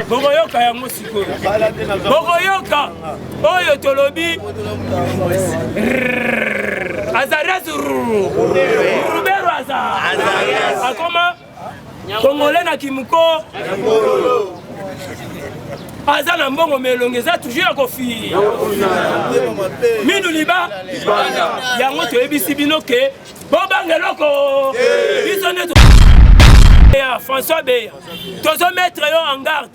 bokoyoka yango sikoyo bokoyoka oyo tolobi Azarias Rubero Azarias akoma Congolais na Kimuko aza na mbongo melonge eza toujours akofi mindu liba yango toyebisi bino ke bobangeloko biso nde François Beya tozo mettre yo en garde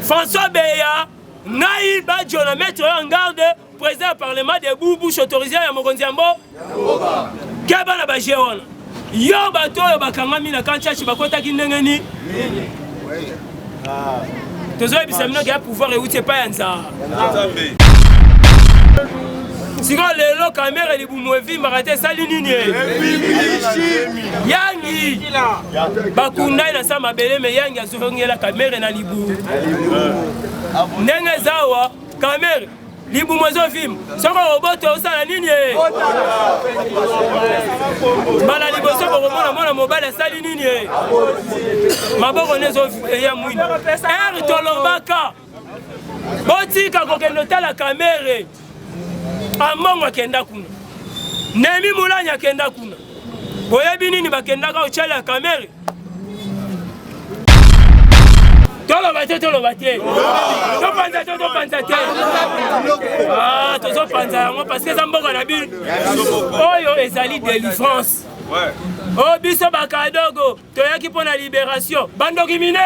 François Beya ngai badjo na mettre yo en garde président du parlement de bouche autorisé ya mokonzi yambo keba na baje wana yo bato yo bakangami na kanchachi bakotaki ndenge ni tozo ebisa mino ya pouvoir euti epai ya nzambe siko lelo kamera libumu evimbaka te esali nini yangi bakundai na sa mabele me yangi azongela kamera na libumu ndenge ezawa kamera libumu ezovimba soko oboto osala nini mbala liboso bokomona mwana mobali asali nini maboko nezoya mwini eri tolobaka botika kokende otala kamera amongo akenda kuna nemi mulanya akenda kuna boyebi nini bakendaka ochala ya kamera toloba te topanza te tozopanza yango parce que eza mboka na bino oyo ezali délivrance o biso bakadogo toyaki mpo na libération bandoki mine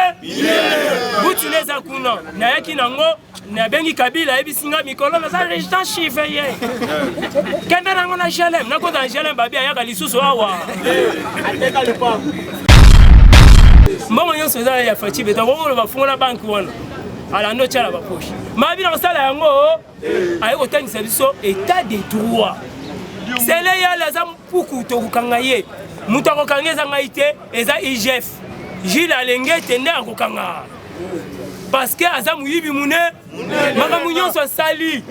butine eza kuna nayaki nango nabengi kabila ayebisinga mikolo naza résident chife ye kende nango na gelem nakota na gelem babi ayaka lisusu awa mbongo nyonso eza ya faci beta kokolo bafungola banki wana alando tyala baposhe mabi na kosala yango aye kotangisa biso état de droit sele yala aza mpuku tokokanga ye moto akokanga eza ngai te eza igf jile alenge ete nde akokanga parce que aza moyibi mune makambo nyonso asali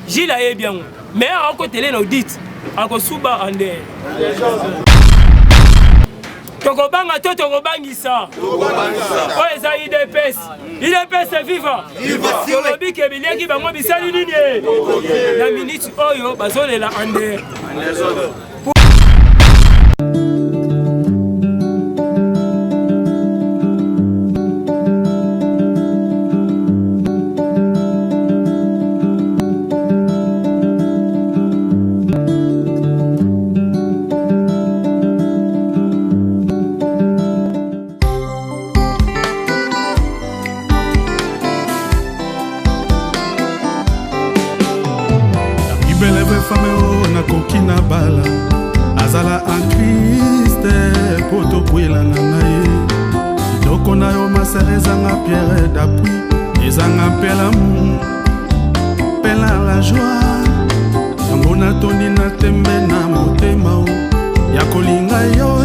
jile ayebi yango mais akokotele na audit akosuba ande tokobanga to tokobangisa oyo eza idps viva tolobi ke biliaki bango bisali nini na minute oyo bazolela ande azala en Christ poto kwela na ngai kitoko na yo masere ezanga pierre d'appui ezanga pela la joie yango natondi na tembe na motema ya kolinga yo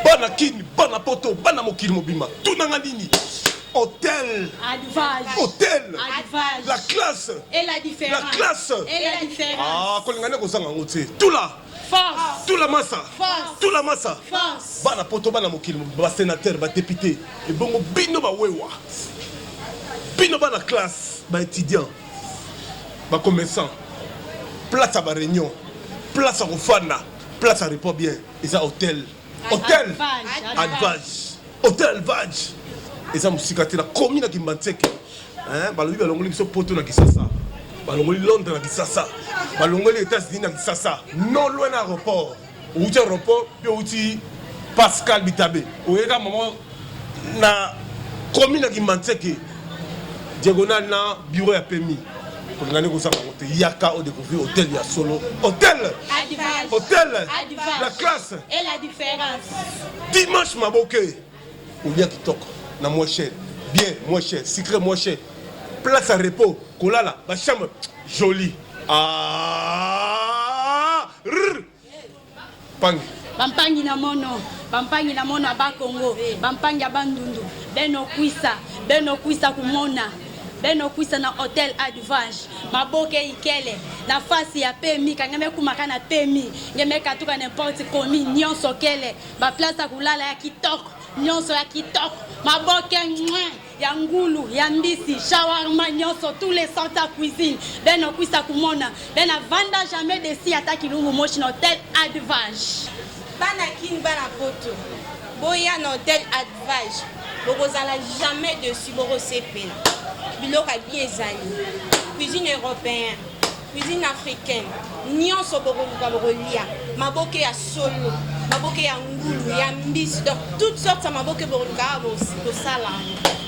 bana kini bana poto bana mokili mobima tunanga nini hôtel la classe et la différence la classe et la différence ah kolingane kozanga ngote tout là force tout la massa force tout la massa force bana poto bana mokili ba sénateur ba député et bongo bino ba wewa bino bana classe ba étudiant ba commerçant place à ba réunion place à refana place à repos bien et ça hôtel advage hôtel advage et ça musika te la commune qui Kimbanteke hein balobi balongoli biso poto na Kisasa balongoli Londres na Kisasa balongoli États-Unis na Kisasa non loin na aéroport outi aéroport puis outi Pascal Bitabe oyeka maman na commune qui Kimbanteke diagonale na bureau ya PMI pour ngane ko sanga ngote yaka au découvrir hôtel ya solo hôtel la classe et la différence dimanche maboke ou bien kitoko na moins cher, bien moins cher, secret moins cher, place à repos, kolala, ba chambre jolie. Ah, pang. Bampangi na mono ba Congo, bampangi bandundu, beno kuisa kumona. Beno kuisa na hôtel Advantage, maboke ikele, na fasi ya PMI, kangeme kumaka na PMI, ngeme katuka n'importe commune, nyonso kele, ba place à kulala ya kitoko. nyonso ya kitoko maboke ya ngulu ya mbisi shawarma nyonso tous les sortes de cuisine beno kwisa kumona bena vanda jamais desi ata kilungu moshi na hôtel Advantage bana king bana poto boya na hôtel Advantage bokozala jamais dessus bokosepela biloko bien ezali cuisine européenne cuisine africaine nyonso bokokuka bokolia maboke ya solo maboke ya ngulu ya mbisi donc toutes sortes ya maboke bokokuka bosala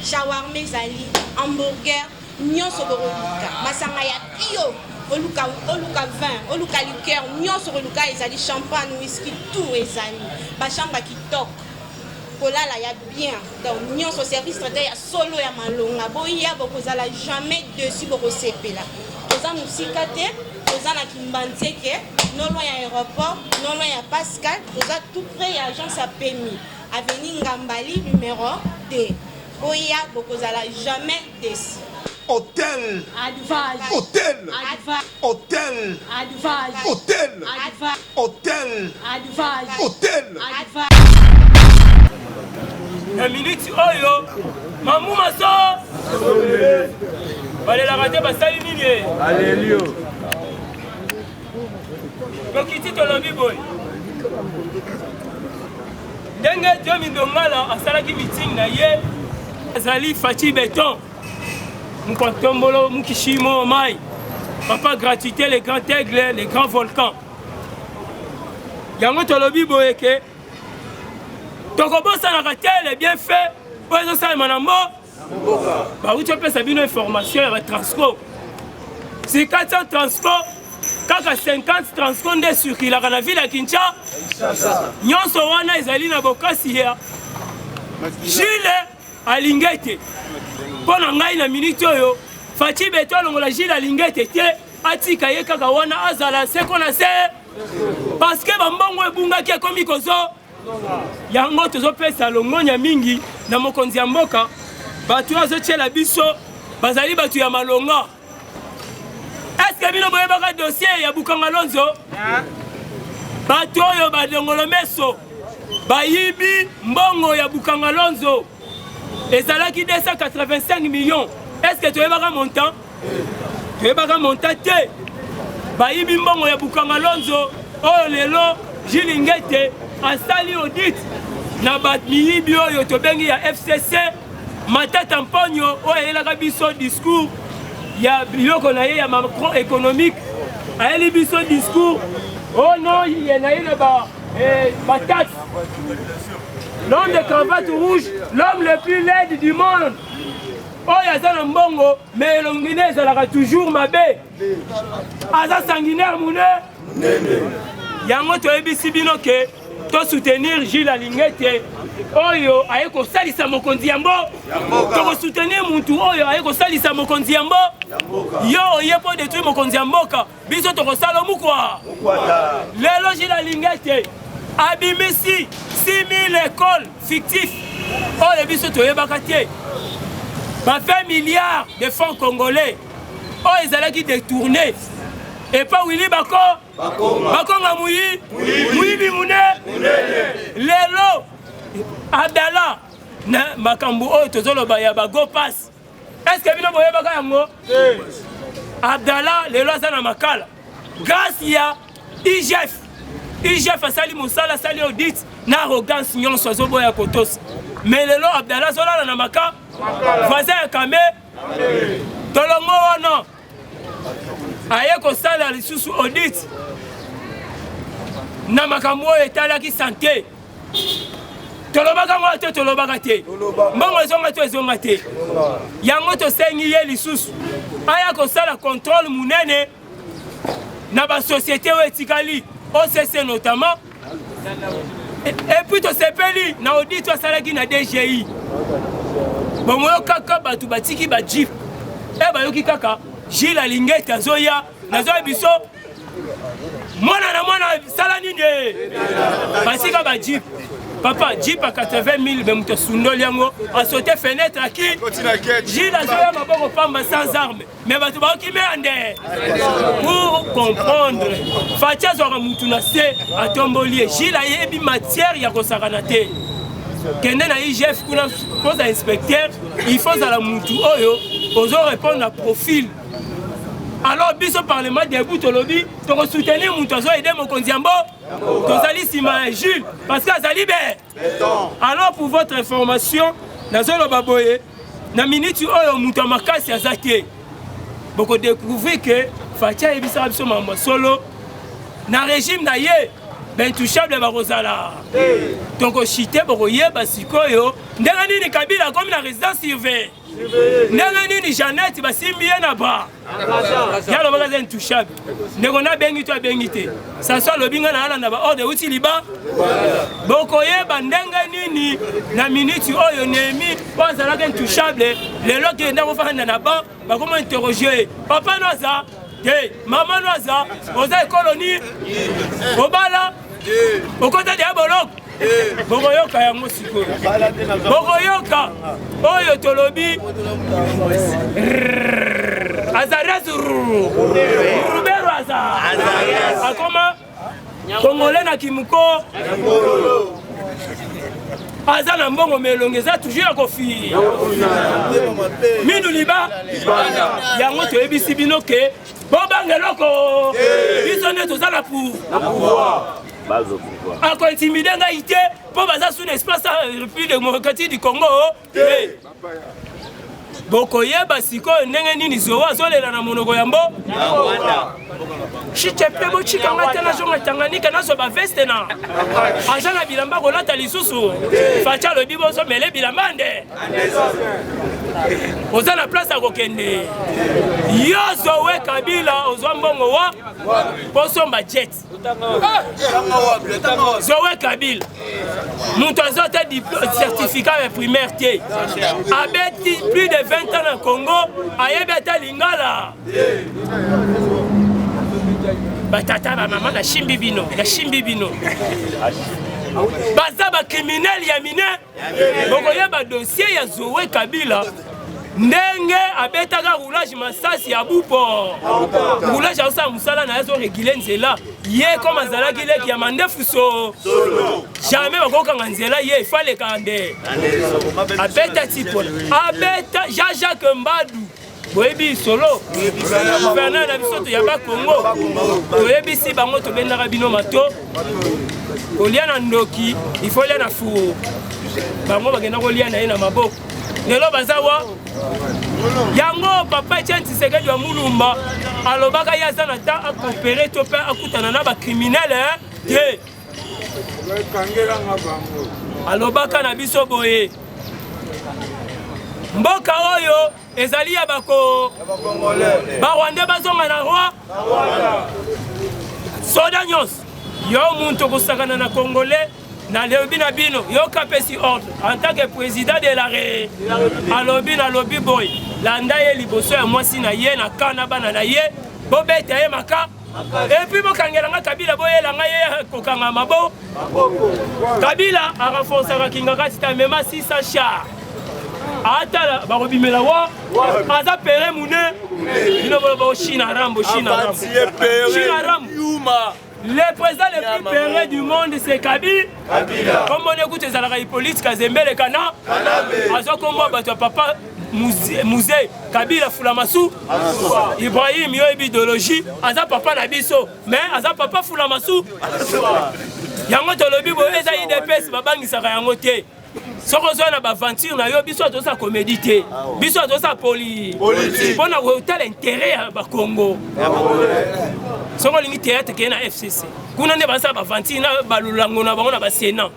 shawarma ezali hamburger nyonso bokokuka masanga ya pio oluka vin oluka liqueur nyonso oluka ezali champagne whisky tout ezali bachamba kitoko kolala ya bien donc nyonso service traité ya solo ya malonga boya bokozala jamais dessus bokosepela toza musika te toza na Kimbanzeke non loin ya aéroport non loin ya Pascal toza tout près ya agence ya PMI avenue Ngambali numéro 2 boya bokozala jamais dessus. Hôtel Advantage. Hôtel Advantage. Hôtel Advantage. Hôtel Advantage. Hôtel Advantage. Hôtel na minute oyo mamu maso balelaka te basali nini Alléluia. tokiti tolobi boye ndenge Diomi Ndongala asalaki meeting na ye azali Fachi Beton Mkontombolo Mukishimo Mai papa gratuité les grands aigles les grands volcans yango tolobi boye ke tokobosanaka te les bienfaits po ezosalema na mboka bauti opesa bino information ya batransco si 400 transco kaka 50 transco nde circulaka na ville ya Kinshasa nyonso wana ezali na bokasi ya Gile alingi ete mpo na ngai na minute oyo Fachi Beton alongola Gile alingi ete te atika ye kaka wana azala seko na se parce que bambongo ebungaki ekomi kozo yango tozopesa longonya mingi na mokonzi ya mboka bato azotiela biso bazali bato ya malonga. Est-ce que bino boyebaka dossier ya Bukanga Lonzo bato oyo badongolo meso bayibi mbongo ya Bukanga Lonzo ezalaki 285 millions. Est-ce que toyebaka montant? Toyebaka montant te bayibi mbongo ya Bukanga Lonzo oyo lelo Gile Ngete asali audit na miyibi oyo tobengi ya FCC Matata Mponyo oyo ayelaka biso discours ya biloko na ye ya macroéconomique ayeli biso discours oh non ye na ye na bataxe l'homme de cravate rouge l'homme le plus laid du monde oyo aza na mbongo mais elongi ne ezalaka toujours mabe aza sanguinaire munene yango toyebisi bino ke to soutenir Gile alingi ete oyo aye kosalisa mokonzi ya mboka tokosoutenir muntu oyo aye kosalisa mokonzi ya mboka yo oye po détruire mokonzi ya mboka biso tokosala mukwa lelo Gile alingi ete abimisi 6000 écoles fictifs oyo biso toyebaka te ba 20 milliards de francs congolais oyo ezalaki détourné et pas Willy Bako Bakonga muyibi mune lelo Abdallah na makambu oyo tozoloba ya bago pass. Est-ce que bino boyebaka yango Abdallah lelo aza na makala grâce ya IGF asali mosala asali audit na arrogance nyonso azoboya kotosa mais lelo Abdallah azolala na maka voisin ya Kame tolongo wana aye kosala lisusu audit na makambo oyo etalaki santé tolobaka ngo te tolobaka te mbongo ezonga to ezonga te yango tosengi ye lisusu aya kosala contrôle munene na basociété oyo etikali OCC notamment et puis tosepeli na audit asalaki na DGI bomoyo kaka bato batiki bajip bayoki kaka Gile alingi ete azoya nazoya biso mwana na mwana sala nini basika bajip papa jip à 80 000 bemuto sundoli yango a sauté fenêtre aki Gile azoya maboko pamba sans armes mais bato baoki mende pour comprendre Fachi azwaka mutu na se atomboli Gile ayebi matière ya kosakana te kende na IGF kuna pose inspecteur il faut à la mutu oyo ozo répondre à profil. Alors biso parlement debout to lobby to soutenir mutu azo aider mokonzi yambo to sali sima Jules parce que azali béton. Alors pour votre information nazolo baboye na minute oyo mutu makasi azaki boko découvrir que Fatia ebisa biso mamba solo na régime na ye ben touchable ba rozala donc chité boko yeba sikoyo ndenge nini Kabila comme na résidence surveillée ndenge nini Jeannette basimbi ye na ba yalo baka intouchable ndeko na bengi to bengi te ça soit lobinga na ala na ba ordre uti liba boko yeba ndenge nini na minute oyo nemi bazala intouchable lelo ke ndako fanda na ba comment interroger papa noza hey, maman noza oza colonie obala okota dia bolok bokoyoka yango sikoyo bokoyoka oyo tolobi Azarias Rubero Azarias akoma Congolais na Kimuko aza na mbongo melongeza toujours akofi mindu liba yango toyebisi bino ke bobangeloko biso nde tozala pouvoir ako intimide ngai te mpo baza sous l'espace République démocratique du Congo bokoyeba sikoyo ndenge nini zowa azolela na monoko yambo chichepe bochikanga te nazonga Tanganyika nazo baveste na aza na bilamba kolata lisusu Fatia lobi bozomele bilamba nde oza na place akokende yo Zoe Kabila ozwa mbongo wa posomba jet Zoe Kabila mutu azote certificat primaire te abeti plus de 20 ans na Congo ayebi ata lingala batata ba mama na shimbi bino baza ba criminel ya mine bokoyeba dossier ya Zoe Kabila ndenge abetaka roulage masasi ya bupo roulage aosa musala na yazo réguler nzela ye comme azalaki leki ya mandefu jamais bakokanga nzela ye ifale kande abeta tipona abeta Jean-Jacques Mbadu boyebi solo gouverneur na biso ya ba Congo toyebisi bango tobendaka bino mato kolia na ndoki il faut lia na fu bango bagenda kolia na ye na maboko lelo bazawa yango papa Etienne Tshisekedi wa Mulumba alobaka yaza na ta akopere to pe akutana na ba criminel te alobaka na biso boye mboka oyo ezali ya bako ba Rwanda bazonga na roi soda nyos yo muntu kusakana na Congolais na lobi na bino yo kapesi ordre en tant que président de la alobi na lobi boy landa ye liboso ya mwasi na ye na kana bana na ye bobeta ye maka et puis bokangelanga Kabila boyelanga ye kokanga mabo Kabila a renforcé kingaka tita mema 600 chars atala barobimela wa aza pere mune bino bo China rambo le président le plus péré du monde c'est Kabila. Comme on écoute les alaraïs politiques, Kazembele Kana, Azo Kombo Bato Papa Musée, Kabila Foulamassou, Ibrahim Yoebi idéologie, Aza Papa Nabiso, mais Aza Papa Foulamassou, Yango Tolobi Boeza IDPS, Babangi Sakayangote. Sokozwa na baventure na yo biso toza comédité biso toza politique pona ko tel intérêt ya ba Congo soko lingi théâtre ke na FCC kuna ne basa baventure na balulango na bango na ba Sénat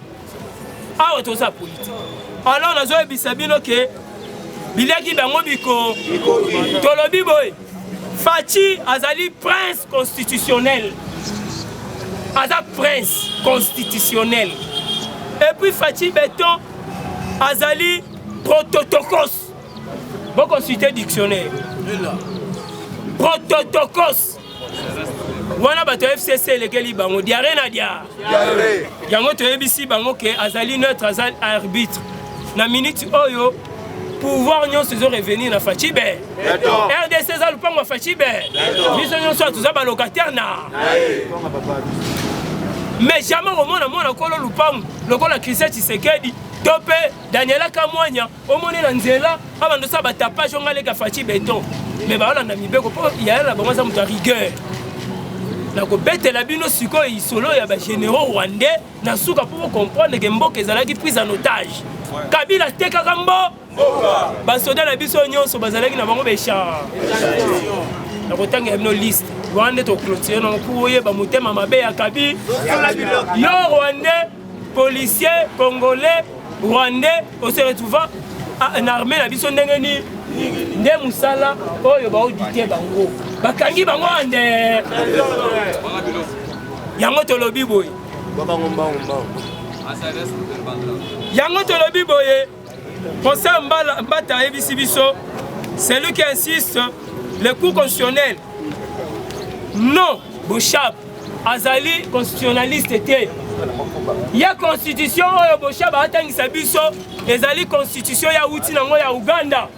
awa toza politique alors nazo ebisa bino ke bilaki bango biko tolobi boy Fachi azali prince constitutionnel aza prince constitutionnel et puis Fachi Béton azali prototokos bon consulter dictionnaire prototokos wana bato FCC lekeli bango diare na dia yango toyebisi bango ke azali neutre azali arbitre na minute oyo pouvoir nyonso zo revenir na Fachi Bé RDC za lupango Fachi Bé biso nyonso tuza ba locataire na mais jamais au monde kolo lupango lokola Christian Tshisekedi Topé Daniela Kamwanya omoni na nzela abando sa batapage ongaleka fachi béton mais ba na mibeko po ya la bango sa muta rigueur na ko betela bino siko isolo ya ba généraux rwandais na suka pour comprendre que mboka ezalaki prise en otage Kabila teka kambo ba soda na biso nyonso bazalaki na bango besha na kotanga bino liste Rwanda to clôturer non pour yeba motema mabe ya Kabi yo Rwandais policiers congolais Rwandais on se retrouve en armée la biso ndengeni nde musala oyo ba auditer bango bakangi bango ande yango tolobi boye yango tolobi boye procès mbata ebisi biso c'est lui qui insiste le cours constitutionnel non Bochab azali constitutionnaliste était il y a constitution oyo Bochab atangisa biso ezali constitution ya uti nango ya Uganda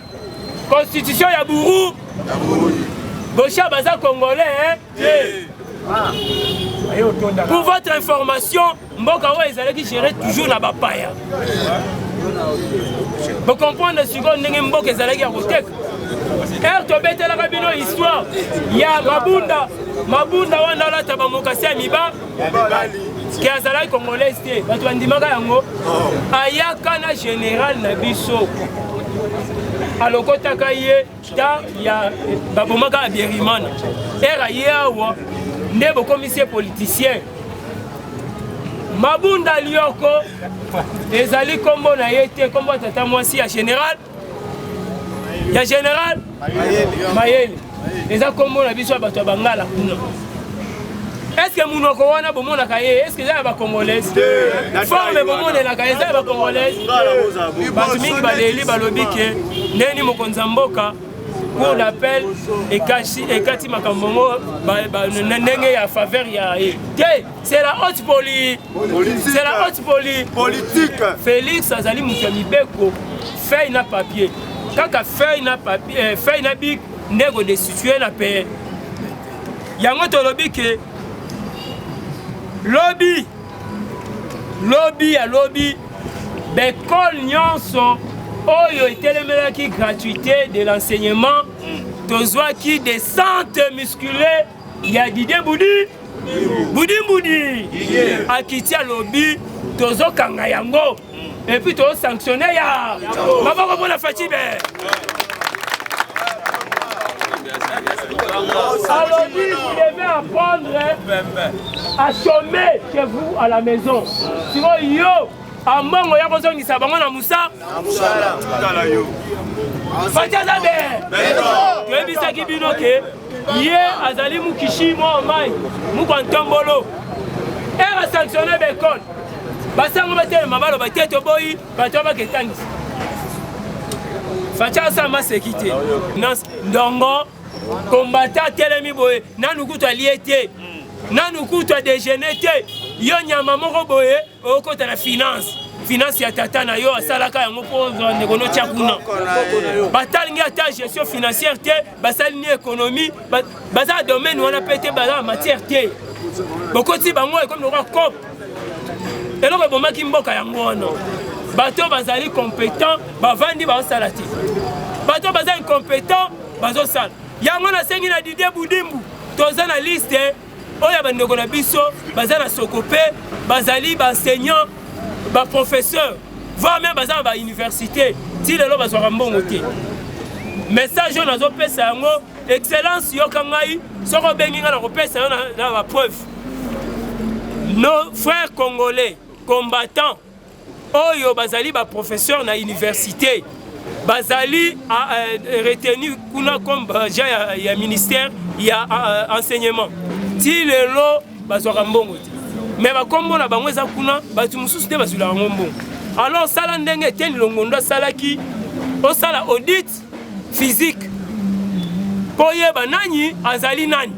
constitution ya Buru Bochab aza congolais pour votre information mboka oyo ezalaki gérer toujours na bapaya vous comprenez ce qu'on ndenge mboka ezalaki ya koteka tobetelaka bino histoire ya mabunda wana alata bamokasi ya miba ke azalaki congolais te bato bandimaka yango ayaka na général na biso alokotaka ye ta ya babomaka ya Bierimana aye awa nde bokomisi politicien mabunda lioko ezali kombo na ye te kombo tata mwasi ya général Mayele eza kombo na biso bato bangala kuna est-ce que munoko wana bomona kaye est-ce que ça va congolais forme bomona la kaye ça va congolais bato mingi baleli balobi ke ndeni mokonza mboka pour l'appel ekati makambongo ndenge ya faveur ya te c'est la haute politique Félix azali mutu ya mibeko feuille na papier kaka feuille na papier feuille na bic ndego destituer na paix yango tolobi ke lobby bekol nyonso oyo etelemelaki gratuité de l'enseignement tozwaki descente musculaire ya Didier Boudi akiti ya lobby tozokanga yango et puis to sanctionner ya maboko bona Fachibe alors vous devez apprendre à chômer chez vous à la maison sinon yo ambongo ya kozongisa bango na musa Fachibe toyebisaki bino ke ye azali mukishi mo mai mukwantombolo era sanctionner bekon basango batelema baloba te toboyi bato baketangisa Facha sama sekite ndongo combattant telemi boye nanu kutwa liete nanu kutwa déjeuner te yo nyama moko boye okota na finance ya tata na yo asalaka yango po ndekono tchakuna batalingi ata gestion financière te basali ni économie baza domaine wana pete baza matière te bokoti bango comme le cop eloko bomaki mboka yango wana bato bazali compétent bavandi bazosala te bato baza incompétent bazosala yango nasengi na Didier Budimbu toza na liste oyo bandeko na biso baza na Sokope bazali baenseignant baprofesseur voire même baza na bauniversité ti lelo bazwaka mbongo te message oyo nazopesa yango excellence yoka ngai soko obengi ngai na kopesa yo na bapreuve nos frères congolais combattants oyo bazali ba professeur na université bazali retenu kuna comme ya ministère ya enseignement ti lelo bazwaka mbongo te mais bakombo na bango eza kuna batu mususu te bazulaka mbongo alors sala ndenge Etienne Longondo asalaki osala audit physique po yeba nani azali nani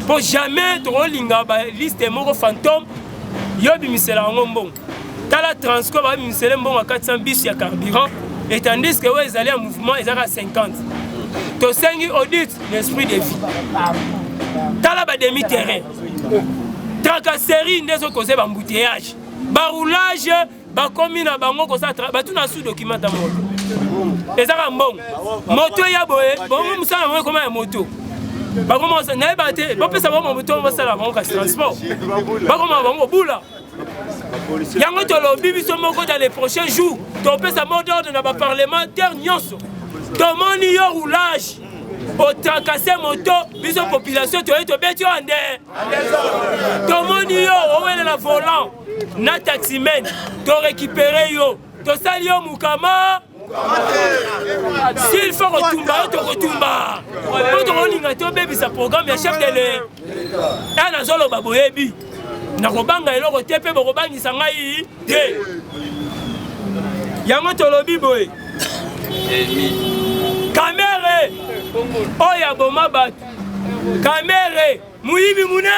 po jamais tokolinga ba liste moko fantôme yo bimisela yango mbongo tala transco ba bimisela mbongo 400 bis ya carburant et tandis que ouais ils allaient en mouvement ils à 50 to sengi audit l'esprit de vie tala ba demi terrain tracasserie ndezo causer ba embouteillage baroulage bakomi na bango kosala batuna sous document ta moto ezaka mbongo moto ya boye bongo musala moye koma ya moto bakomansa nayeba te bapesa bango moto basala bango kasi transport bakoma bango bula yango tolobi biso moko dans les prochains jours topesa mot d'ordre na baparlementaire nyonso tomoni yo roulage otracase moto biso population toye tobeti yo ande tomoni yo owelela volant na taximen torécupere yo tosali yo mukama s'il faut retumba yo tokotumba po tokolinga tobebisa programme ya chef de l'État nazoloba boyebi nakobanga eloko te mpe bokobangisa ngai te yango tolobi boye kamere oyo aboma bato kamere muyibi mune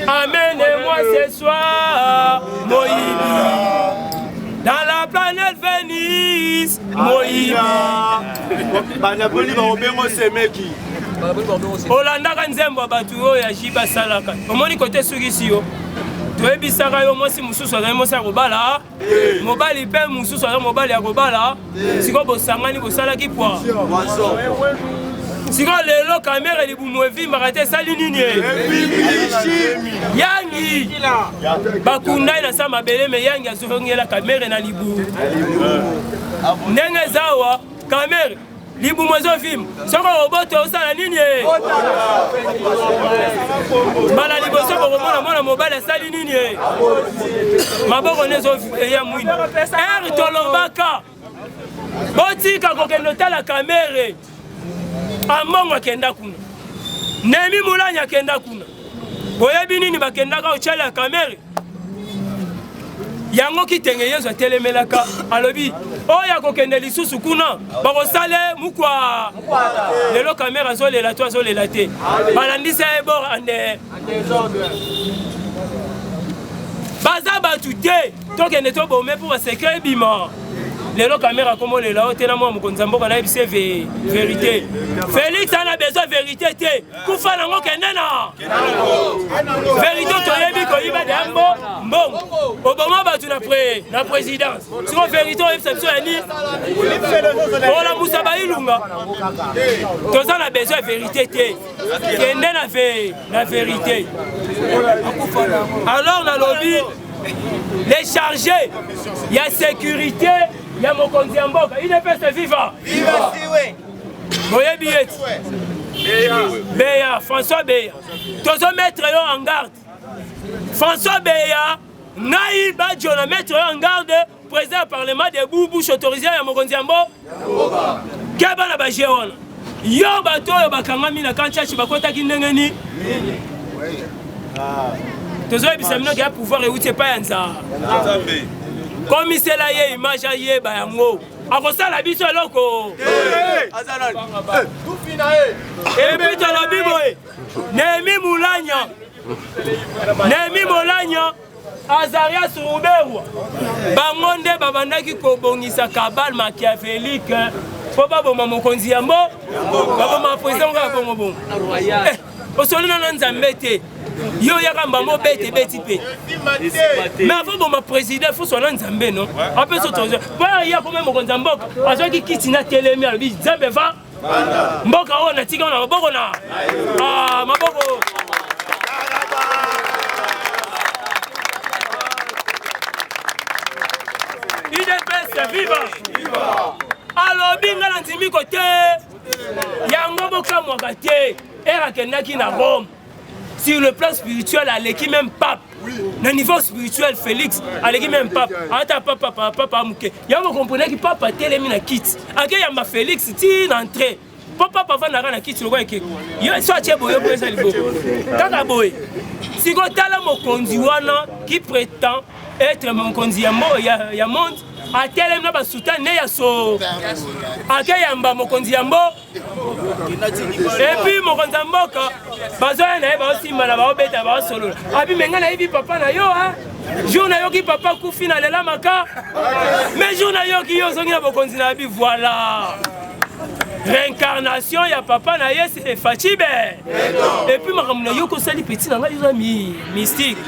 amène-moi ce soir Moïbi dans la planète Vénus Moïbi olandaka nzembo bato oyo ya jiba salaka omoni kote sukisi yo toyebisaka yo mwasi mosusu azali mwasi ya kobala mobali mpe mosusu azali mobali ya kobala sikoyo bosangani bosalaki pwa sikoyo lelo kamere libumu evimbaka te esali nini yangi bakundai na sa mabele me yangi azongela kamere na libumu ndenge ezawa kamere libumu ezovimba soko oboto osala nini bala liboso bokomona mwana mobali asali nini maboko nezoya mwini ere tolobaka botika kokende otala kamere ambongo akenda kuna nemi mulanya akenda kuna boyebi nini bakendaka ochali ya kamere yango kitenge yesu atelemelaka alobi oyo akokende lisusu kuna bakosale mukwa lelo kamera azolela to azolela te balandisa ye bor ande baza batu te tokende tobome mpo basekre ebima lelo kamera komolela o te na mwa mokonzi ya mboka nayebisi vérité Félix ana besoin vérité te kufa nango kende na vérité toyebi koyiba de yango mbongo oboma batu na présidence siko vérité oyebisa biso ya nini olamusa bailunga toza na besoin vérité te kende na vérité alors nalobi les chargés ya sécurité ya mokonzi ya mboka idps viva boyebi eti Beya François Beya tozo mettre yo en garde François Beya ngai badjo na mettre yo en garde président du parlement de bouche autorisé ya mokonzi ya mboka keba na baje wana yo bato yo bakangami na kanchachi bakotaki ndenge ni tozo yebisa mino ya pouvoir euti epai ya nzambe komisela ye image ayeba yango akosala biso eloko epi tolobi boye Nehemi Mulanya Azarias Ruberwa bango nde babandaki kobongisa kabale machiavélique po baboma mokonzi ya mboka baboma président nga bongo osolina na nzambe te yo yaka mbambo bete beti pe mais avant boma président faut sona nzambe non ape so tozo ba ya comme mokonzi ya mboka azoki kiti na telemi alobi nzambe va mboka oyo natika na maboko na maboko IDPS viva alobi nga na ndimi kote yango bokamwaka te erakendaki na Rome sur le plan spirituel aleki même pape na niveau spirituel Félix aleki même pape ata papa muke yango comprenez que papa telemi na kiti ake yamba Félix ti na entrée papa avandaka na kiti lokwa ekeko yo so atie boye boye eza libo kaka boye sikotala mokonzi wana qui prétend être mokonzi ya monde atelemi na basuta ne ya so akeyamba mokonzi ya mboka epuis mokonzi ya mboka bazoya na ye baosimba na baobeta baosolola abi menga nayebi papa na yo jour nayoki papa kufi na lela maka mais jour nayoki yo ozongi na bokonzi na yabi voilà réincarnation ya papa na ye c'est Fachibe epuis makambo na yo kosali petit na ngai eza mystique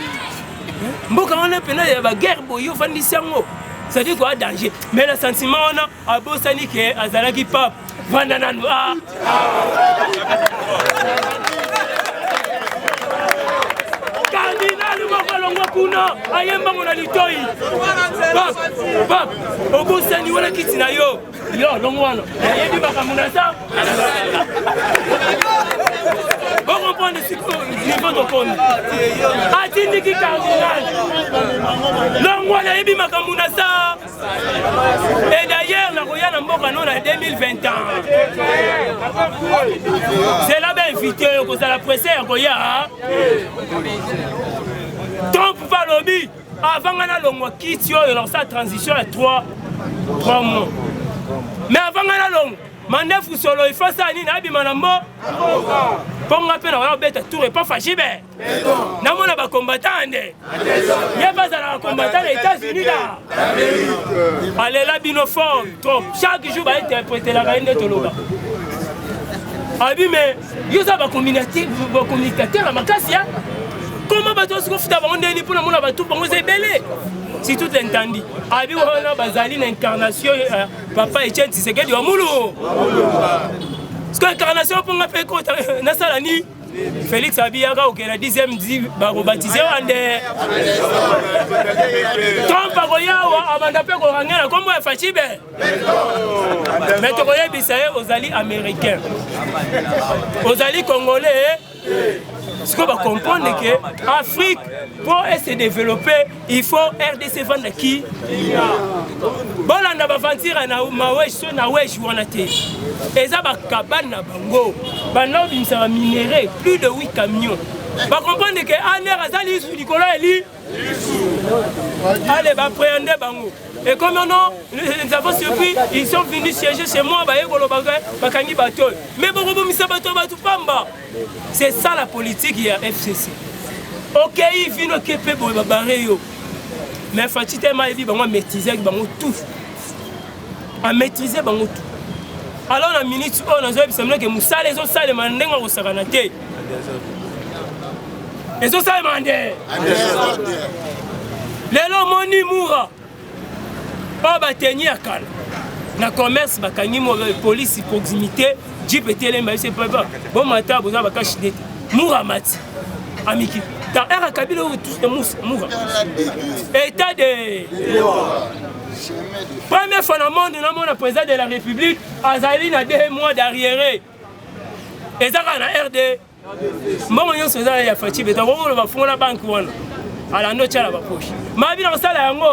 mboka wana pena ya baguerre boyo ofandisi yango c'est-à-dire quoi danger mais le sentiment wana abosani ke azalaki pape vanda nanu kardinal mokolongo kuna ayembango na litoi pape obosani wana kiti na yo longo wana yebi makambo na sa bon comprendre ce niveau de compte atindiki cardinal longo wana yebi makambo na sa et d'ailleurs na koya na mboka no na 2021 c'est là ben invité ko za la presse ya koya Trump va lobby avant na longo kiti yo dans sa transition à 3 mois mais avant na longo mandefu solo il faut ça ni na bi manambo ponga pe na wala beta tour et pas fachibe na mona ba combattant ande ya pas à la combattant les États-Unis là allez là bino fort trop chaque jour va interpréter la reine de Toloba abi mais yo ça ba communicateur à makasi ya comment ba to se futa ba ndeni pour na mona ba tout bango zebele si tout entendu abi wana bazali na incarnation papa Etienne Tshisekedi wa mulu parce que incarnation pour ngape ko na sala ni Félix Abiyaka au la 10e dit ba baptisé ande Trump ko yawa abanda pe ko rangela comme ya fachibe mais to ko yebisaye ozali américain ozali congolais. Ce qu'on va comprendre que l'Afrique, pour se développer, il faut RDC vendre qui? Bon, on va avancer à Nawesh ou en Athé. Et ça va cabane à Bango. Bango, il sera minéré plus de 8 camions. On va comprendre que Aner Azali sous Nicolas Eli. Allez, va prendre Bango. Et comme nous avons surpris, ils sont venus siéger chez moi, mais c'est ça la politique il y a FCC. Ok, il vient au Képé pour le barreau. Mais Fatitema il dit bon maîtriser tout. À maîtriser tout. Alors la minute on a besoin que Moussa les autres salles mandenga au Saranate. Les autres salles mandé. Les lomoni moura. Pas bateni à Kala. Na commerce bakangi mo police proximité jeep etele mba c'est pas bon matin boza bakashidete Mouramati amiki dans era kabila tous Moura état de première fois dans le monde nous avons le président de la République azali na 2 mois d'arriéré et ça na RD bon yon so za ya fati beta ko ba fona banque wana ala no tchala ba poche ma bi na sala yango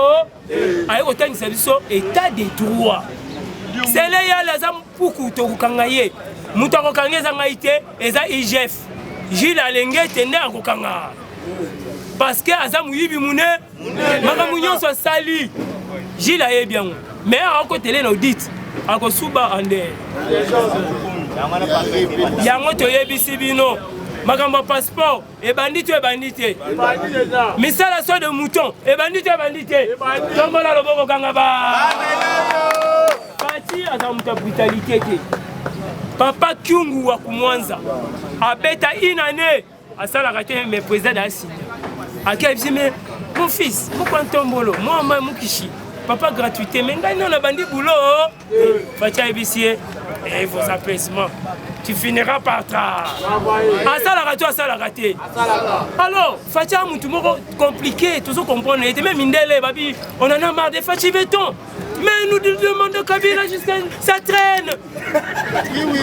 ayi ko tangisa biso état de droit c'est là ya la zam puku to kangaye muto ko kangeza ngaite eza IGF Gilles Alenge tende akokanga parce que azam yibi mune maka munyon so sali Gilles aye bien mais à côté de l'audit ako suba ande yango to yebisi bino makambo passeport et bandite misala so de mouton et bandite tombola loboko kanga ba pati azamuta brutalité te papa Kyungu wa kumwanza abeta inane asala kate me président asi akebisi me mon fils pourquoi tombolo moi mukishi papa gratuité mais ngai non na bandi boulot fatia ebisier et vos apaisements tu finiras par asala raté alors fatia mutu moko compliqué tout ça comprendre et même indele babi on en a marre de Fatia béton mais nous demandons Kabila jusqu'à ça traîne oui.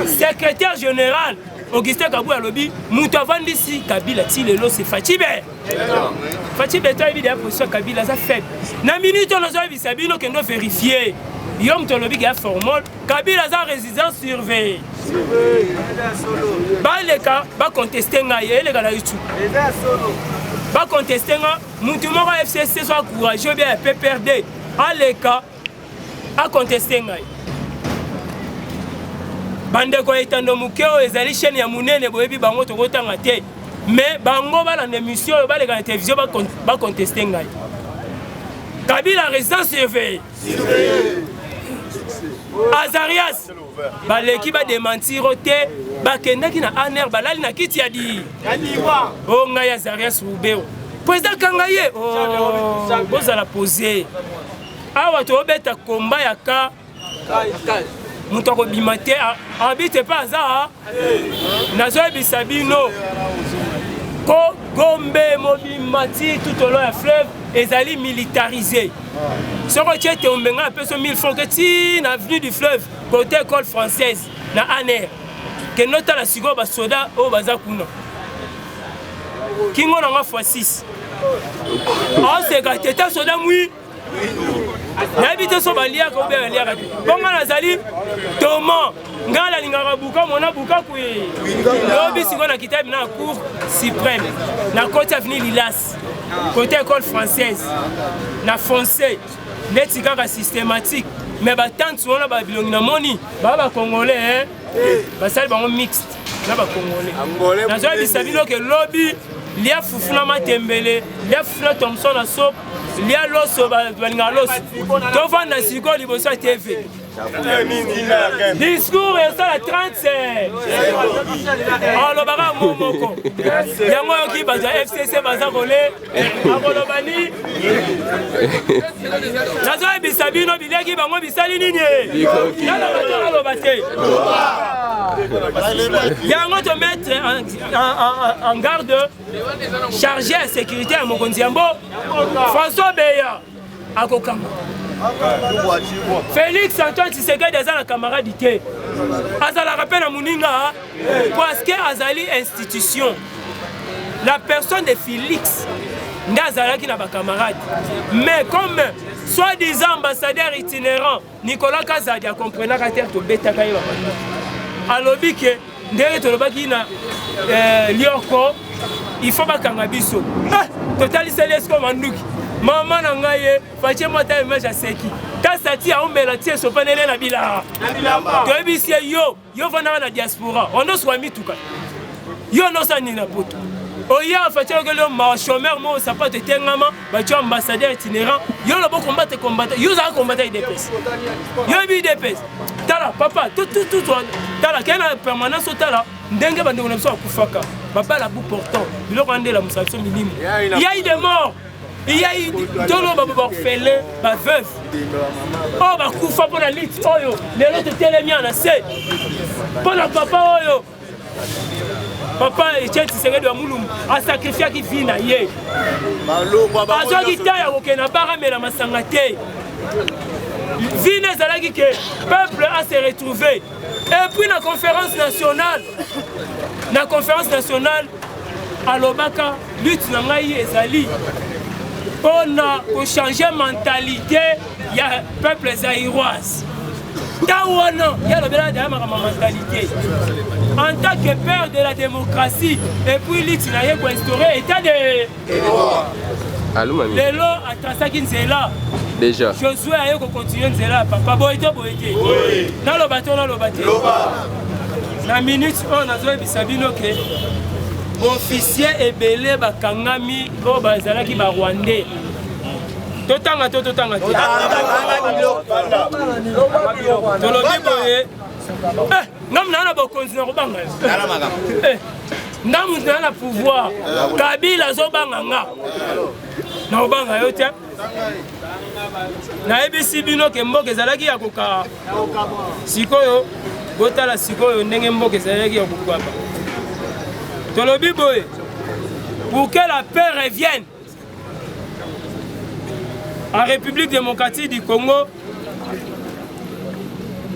Secrétaire général Augustin Kabouya lobby mutu avandisi Kabila tilelo c'est Fatia béton évidemment position Kabila ça faible na minute on a bisabino que nous vérifier Yom Tolobi qui a formol, Kabila a résidence surveillée. Les cas, va contester les gars là YouTube. Va contester Moutoumoro FCC soit courageux bien PPRD. Les cas, à contester Bande ko etando mukeo ezali chaîne ya munene boyebi bango to kotanga te. Mais bango ba na émission ba les gars télévision ba contester ngai. Kabila résidence surveillée. Azarias baleki ba démentir ote bakendaki na aner balali na kiti ya di o ngai Azarias ubeo président Kangaye bozala posé awa tobeta komba ya ka moto akobima te habite mpe aza nazoyebisa bino ko Gombe mobima ti tout au long ya fleuve ezali militarisé soko ti ete ombenga apeso 1000 francs ke ti na avenue du fleuve côté école française na aner ke notala sikoyo basoda oyo baza kuna kingo nanga x6 aoseka teta soda mwi nayebi te so baliaka obe baliaka te bongo nazali toma ngai nalingaka buka mona buka kue lobi sikoyo na kitabi na cour suprême na koti avenue Lilas côté école française na foncé neti kaka systématique mais batante wana babilongi na moni baa bacongolais basali bango mixte na bacongolais nazoyebisa bino ke lobi lia fufuna matembele lia fufuna Thomson na sop lia loso balingaka loso tovanda sikoyo liboso ya TV discours esala 35 alobaka momoko yango yoki bato ya FCC baza kole akoloba ni nazoyebisa bino biliaki bango bisali nini aloba te yango to mettre en garde chargé à sécurité ya mokonzi yambo François Beya akokanga Félix Antoine Tshisekedi aza na camarade te azalaka mpe na moninga parce que azali institution la personne de Félix nde azalaki na bacamarade mais comme soi-disant ambassadeur itinérant Nicolas Kazadi akomprenaka te tobetaka ye babandoki alobi ke ndenge tolobaki na lioko il faut bakanga biso totaliseli esko manduki mama na ngai ye fatie mota image aseki tasati aomela tie sopanele na bilaa toyebisi ye yo vanaka na diaspora ondoswa mituka yo nosani na poto oya fatie okelo ma chômeur mo sapato etengama batio ambassadeur itinérant yo lobo kombate yo zaka kombate IDPS yo bi IDPS tala papa tout tala kena permanence tala ndenge bandeko na biso akufaka babala bout portant biloko andela musabiso milimo il y a eu des morts. Il y a eu des orphelins, des veuves. Oh, bah, koufa pour la lutte. Oh, yo, les autres télémiens, on a c'est. Pour la papa, oh, yo. Papa, il tient à se de Mouloum, à sacrifier qui vit na yé. À toi qui taille, ok, na barra, mais la massangate. Vine Zalagi que le peuple a se retrouvé. Et puis, la conférence nationale, à l'Obaka, lutte Nangaï et Zali. On a changé la mentalité, il y a un peuple zaïroise. Il y a la mentalité. En tant que père de la démocratie, et puis l'État a instauré l'état de. Les lots à Trassaki Nzela. Déjà. Josué a continué Nzela. Papa Boïto. Dans le bateau, dans le bateau. La minute, on a joué Bisabino que. Officier ebele bakangami o bazalaki ba Rwandais totanga tolobi boye ngam na bokonzi na kobanga ndamu na pouvoir Kabila zo banganga na obanga yo te na ebisi bino ke mboka ezalaki ya koka sikoyo botala sikoyo ndenge mboka ezalaki ya kokwapa tolobi boye pour que la paix revienne en République démocratique du Congo,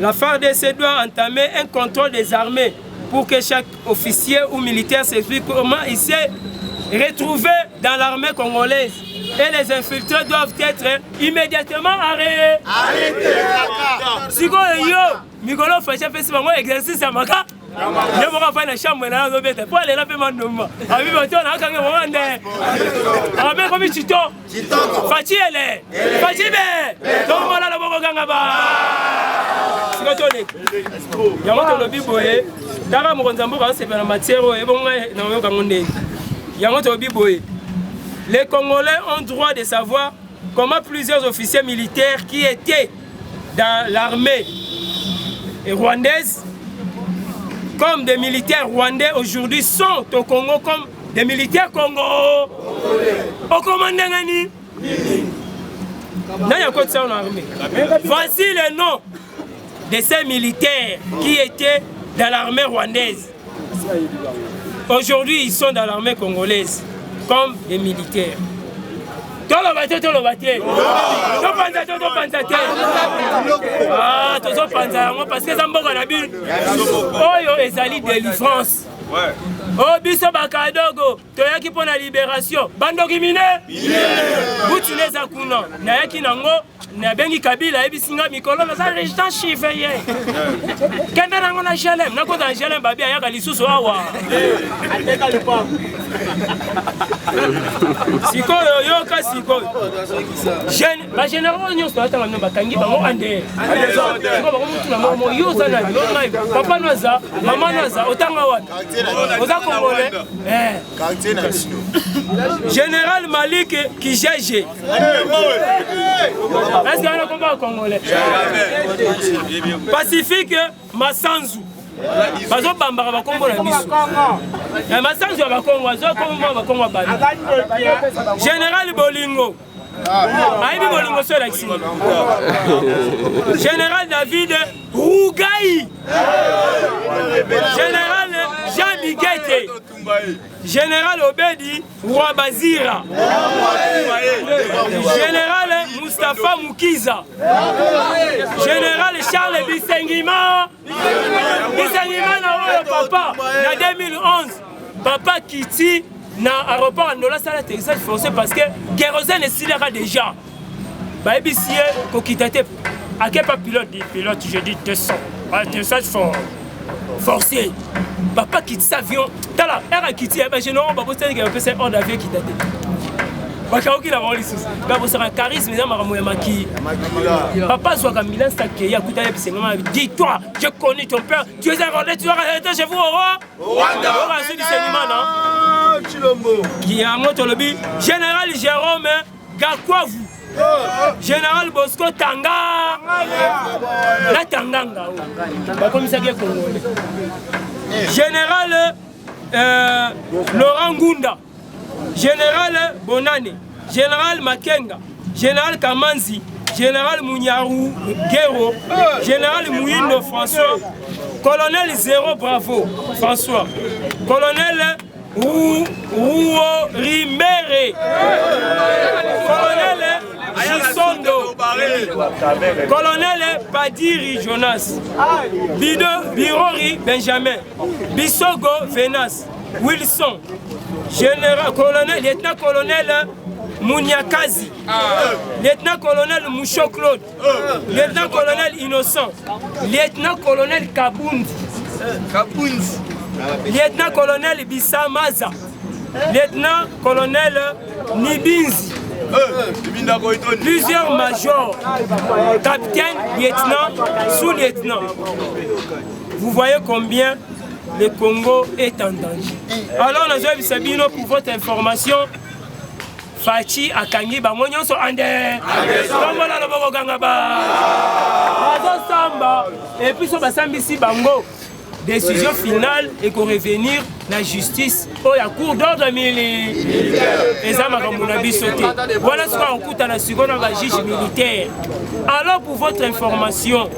la FARDC doit entamer un contrôle des armées pour que chaque officier ou militaire s'explique comment il s'est retrouvé dans l'armée congolaise. Et les infiltrés doivent être immédiatement arrêtés. Si vous avez Mikolo Facha fait ce exercice à Maka, je vais faire une chambre et je vais pour aller là faire mon nom. Avec votre tour, on a quand même un peu comme Chito. Fachi elle est. Fachi be. Donc voilà la bonne gangaba. C'est quoi ton nez? Yamoto lobi boye. Dara mokonzambo quand c'est dans la matière et bon na yo kangonde. Yamoto lobi boye. Les Congolais ont droit de savoir comment plusieurs officiers militaires qui étaient dans l'armée rwandaise, comme des militaires rwandais aujourd'hui, sont au Congo comme des militaires Congo. Au commandant Ngani. Voici le nom de ces militaires qui étaient dans l'armée rwandaise. Aujourd'hui, ils sont dans l'armée congolaise comme des militaires. Parce que ça ezali délivrance. Oh, biso bakadogo, toyaki pour la libération. Bandoki mine? Boutine zakuna. Nayaki nango, nabengi Kabila, ebisinga mikolo, na sa résistance chiffre ye. Kenda nango na Jalem, na kota Jalem babi ayaka lisusu awa. Sikoyo yoka sikoyo. Jeune, ba général nyonso atanga no bakangi bango ande. Sikoyo bango mutu na mo yoza na ngai. Papa noza, mama noza, otanga wana. Oza congolais. Général Malik Kijeje. Est-ce qu'on a combat congolais? Pacifique Massanzu. Bazo bambara bakongo na biso. Massanzu ya bakongo, azo komba bakongo bana. Général Bolingo. Aïbi Bolingo sur l'action. Général David Rougaï. Général Jean Biguete. Général Obedi Ouabazira. Général Mustapha Moukiza. Général Charles Bissengima. Bissengima na papa na 2011. Papa Kiti na aéroport Andola sala atterrissage forcé parce que kérosène est déjà. Bah BCA kokitete à quel pas pilote je dis 200 atterrissage forcé. Papa quitte cet avion. Tala era quitte ba je non ba poster que peut c'est hors d'avion qui date. Ba kaoki la volisi. Ba poster un charisme dans ma maki. Papa soit comme Milan Staké ya kuta yebise ngama dis-toi, je connais ton père, tu es un Rwandais, tu vas rester chez vous au Rwanda. On va se dire Sénimana. Qui a monté le but. Général Jérôme Gakwavu. Général Bosco Tanga. La Tanganga. Comme ça qui est congolais. Général Laurent Gunda. Général Bonane. Général Makenga. Général Kamanzi. Général Mouniarou Guéro. Général Mouino François. Colonel Zéro Bravo François. Colonel Rouo Rimere. Colonel Gisondo. Colonel Padiri Jonas. Birori Benjamin. Bisogo Venas. Wilson. Général Colonel Lieutenant-Colonel Mouniakazi. Lieutenant-Colonel Moucho Claude. Lieutenant-Colonel Innocent. Lieutenant-Colonel Kabundi. Lieutenant-colonel Bissamaza. Lieutenant-colonel Nibinzi. Plusieurs majors, capitaine, lieutenant, sous-lieutenant. Vous voyez combien le Congo est en danger. Alors, nous avons Sabino pour votre information. Fachi Akangi Bamonyo so ande. Kongola loboko gangaba. Samba. Et puis so basambi si bango. Décision finale et qu'on revenir la justice au la cour d'ordre militaire. Et ça m'a sauté. Voilà ce qu'on coûte à la seconde la juge militaire. Alors pour votre information,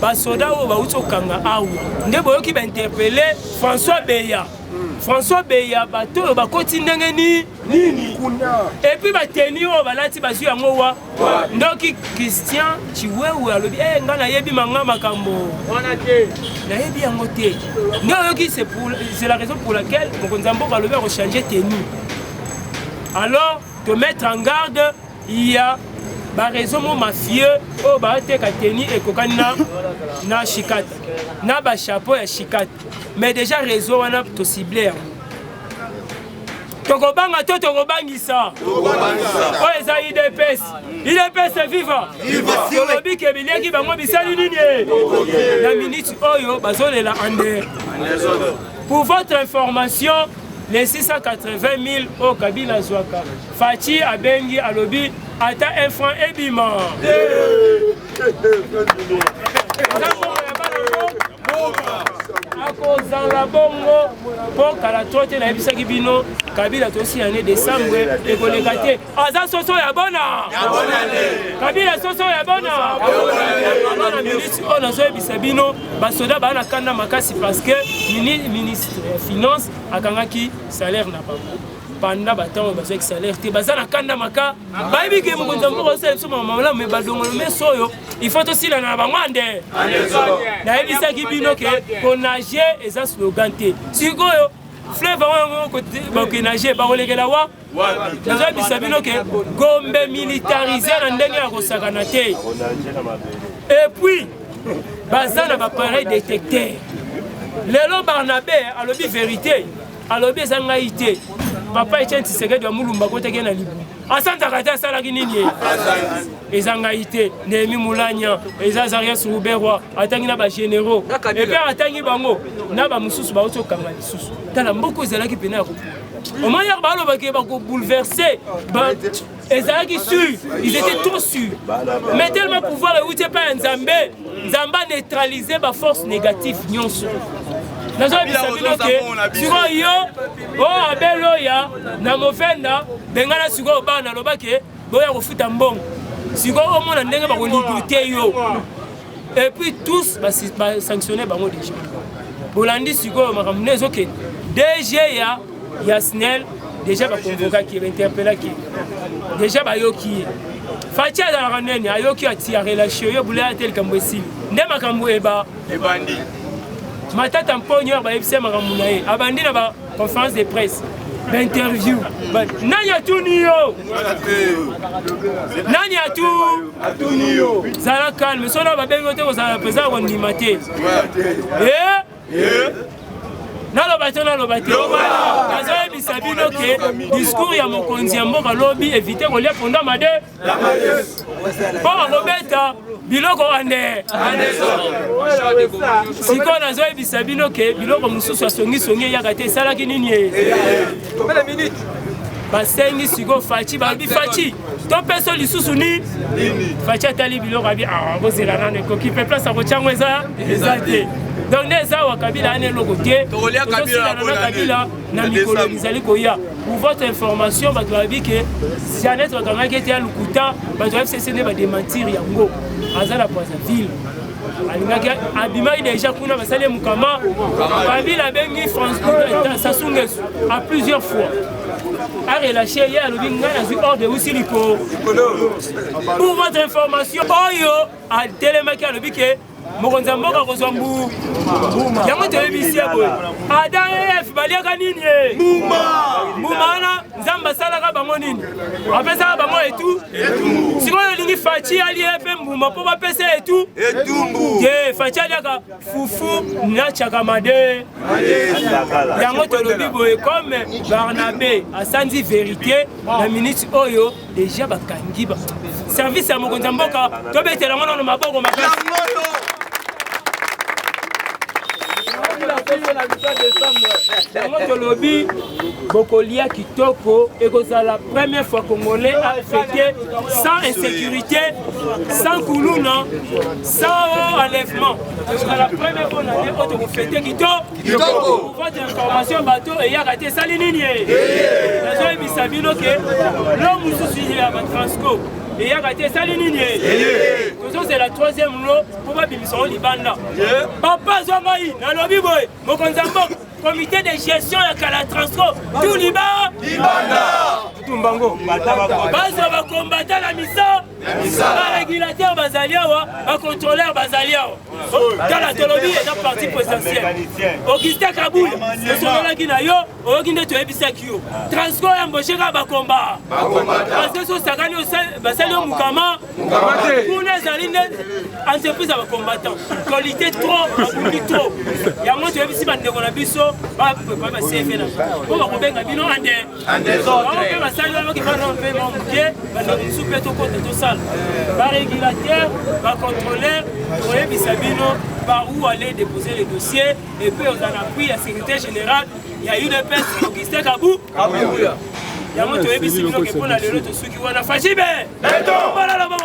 Basoda ou Baouto Kanga Aou, Ndeboyo qui va interpeller François Beya. François Beya, bateau, bakoti ndengeni nini. Et puis bateni o balati basu ya ngowa. Ndoki Christian Chiwewe alobi ngana yebi manga makambo. Na yebi yango te. Ndoki c'est la raison pour laquelle Mokonzambo alobi a changer tenue. Alors, te mettre en garde, il y a ba raison mafieux o ba te ka tenue et kokana na shikata. Na ba chapeau ya shikata. Mais déjà réseau on a to ciblé. Tokobanga to tokobangisa. Oh eza IDPS. IDPS viva. Tolobi ke bileki bango bisali nini. La minute oyo bazolela ande. Pour votre information, les 680 000 au Kabila Zwaka. Fachi Abengi Alobi ata un franc ebima. bongo pour kala tote na ebisaki bino Kabila tosi année décembre et kolekate aza soso ya bona Kabila soso ya bona na ministre on a zoebisa bino basoda bana kanda makasi parce que ministre finance akangaki salaire na bango pendant batango bazaki salaire te bazana kanda maka bayibi ke mokonza mboko sala so mama mais badongo mais soyo il faut aussi la na bango ande na ebisaki bino ke konager eza slogan te sikoyo fleuve wango côté bakonager bakolekela wa nazo ebisa bino ke Gombe militarisé na ndenge ya kosakana te et puis bazana ba pareil détecteur lelo Barnabé alobi vérité alobi ezangaite papa Etienne Tshisekedi wa mulumba koteke na libu asanta kata sala kinini ezangaite Nehemi Mulanya ezazaria Suruberwa atangi na ba généraux et puis atangi bango na ba mususu ba otokanga lisusu tala mboko ezalaki pena ko au moins hier balo ba ke ba ko bouleverser ezalaki sûr ils étaient trop sûrs mais tellement pouvoir et outé pas Nzambe Nzamba neutraliser ba force négative nyonso nazo bisabino ke siko yo o abelo ya na mofenda bengana siko bana lobake boya kofuta mbongo siko o mona ndenge ba ko ligoter yo et puis tous ba sanctionner bango déjà bolandi siko makamune zoke DG ya SNEL déjà ba convoquer qui interpeller qui déjà ba yoki Fatia da ranene ayoki ati a relation yo bula tel kambwesi ndema kambo eba ebandi matata mponyo ba ebise makambo na ye abandi na ba conférence de presse d'interview nani atuniyo nani atuniyo zala calme sona ba bengo te ko zala pesa ko ndimate naloba te nazo ebisa bino ke discours ya mokonzi ya mboka lobi éviter kolia ponda made po akobeta biloko ande siko nazo ebisa bino ke biloko mosusu asongisongi eyaka te esalaki nini basengi siko Faci babi Faci to peso lisusu ni Faci atali biloko abi bozela nano ekoki pe place akotyango eza te donc neza wa Kabila ane loko te Kabila na mikolo mizali koya pour votre information bato babi ke Janet wakangaki ete ya lukuta bato FCC ne ba démentir yango aza na Brazzaville alingaki abimaki déjà kuna basali mukama Kabila bengi France Sassou Nguesso à plusieurs fois a relâché hier le binga na hors de Usiliko pour votre information oyo a telemaki alobi ke mokonza mboka kozwa mbu yango toyebisi ya boye ADF baliaka nini mbuma wana Nzambe asalaka bango nini apesaka bango etu sikoyo olingi Faci alie mpe mbuma mpo bapesa etu ye Faci aliaka fufu na chakamade yango tolobi boye comme Barnabé asandi vérité na minute oyo déjà bakangi ba service ya mokonza mboka tobetela ngo na maboko makasi Tolobi Bokolia Kitoko et la première fois Congolais a fêté sans insécurité, sans koulouna, sans enlèvement. C'est la première fois qu'on a fêté Kitoko. Pour votre information, bateau et Yagate Salinini. La zone Bisabino que l'homme nous suit à Transco. Et Yagate Salinini. C'est la troisième lot pour ma bimission au Libanda. Papa Zamaï, dans le Biboy, mon comité de gestion de la Transco, tout Libanda. Tumbango, Baza va combattre la mission, le régulateur Bazaliawa, le contrôleur Bazaliawa. Dans la Tolobi est un parti présidentiel. Augustin Kaboul, le Sonola Guinayo, Oginde Toebisakio. Transco est embauché à Bakomba. Parce que ce Sagani Basalio Mukama, pour les alines, entreprise à combattant. Qualité trop, trop. Il y a un autre ici, Bande Gonabiso, pas CFN. On va convaincre Bino Ande. Qui va enlever mon bouquet, par régulateur, par contrôleur, par où aller déposer les dossiers, et puis on en a pris la secrétaire générale, il y a eu des personnes qui étaient à bout. Il y a un autre émission qui est pour la lelo de ceux qui vont la Facibe. Voilà le bon